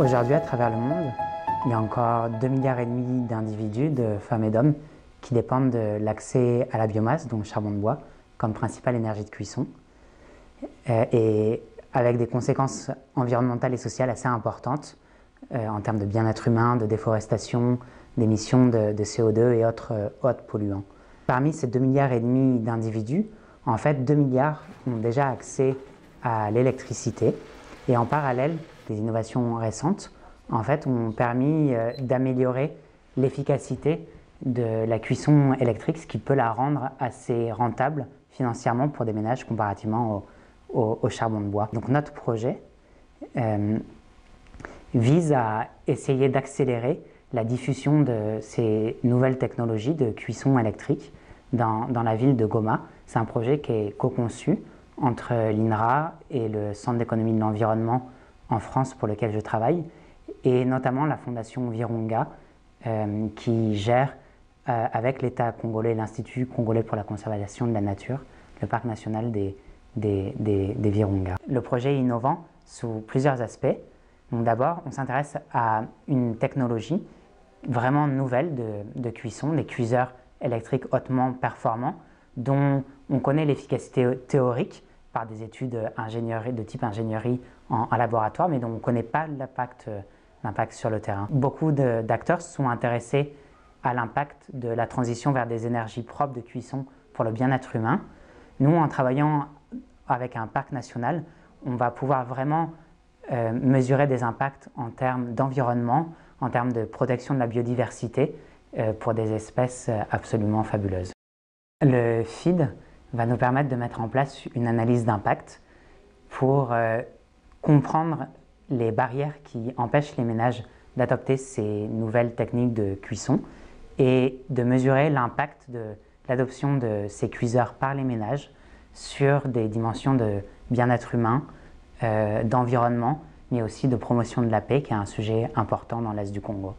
Aujourd'hui, à travers le monde, il y a encore 2,5 milliards d'individus, de femmes et d'hommes, qui dépendent de l'accès à la biomasse, donc le charbon de bois, comme principale énergie de cuisson, et avec des conséquences environnementales et sociales assez importantes en termes de bien-être humain, de déforestation, d'émissions de CO2 et autres polluants. Parmi ces 2,5 milliards d'individus, en fait, 2 milliards ont déjà accès à l'électricité, et en parallèle, des innovations récentes en fait, ont permis d'améliorer l'efficacité de la cuisson électrique, ce qui peut la rendre assez rentable financièrement pour des ménages comparativement au charbon de bois. Donc notre projet vise à essayer d'accélérer la diffusion de ces nouvelles technologies de cuisson électrique dans la ville de Goma. C'est un projet qui est co-conçu entre l'INRA et le Centre d'économie de l'environnement en France pour lequel je travaille, et notamment la fondation Virunga qui gère avec l'État congolais, l'Institut congolais pour la conservation de la nature, le parc national des Virunga. Le projet est innovant sous plusieurs aspects. Donc d'abord, on s'intéresse à une technologie vraiment nouvelle de cuisson, des cuiseurs électriques hautement performants, dont on connaît l'efficacité théorique par des études de type ingénierie en laboratoire, mais dont on ne connaît pas l'impact sur le terrain. Beaucoup d'acteurs sont intéressés à l'impact de la transition vers des énergies propres de cuisson pour le bien-être humain. Nous, en travaillant avec un parc national, on va pouvoir vraiment mesurer des impacts en termes d'environnement, en termes de protection de la biodiversité pour des espèces absolument fabuleuses. Le FEED va nous permettre de mettre en place une analyse d'impact pour comprendre les barrières qui empêchent les ménages d'adopter ces nouvelles techniques de cuisson et de mesurer l'impact de l'adoption de ces cuiseurs par les ménages sur des dimensions de bien-être humain, d'environnement, mais aussi de promotion de la paix, qui est un sujet important dans l'Est du Congo.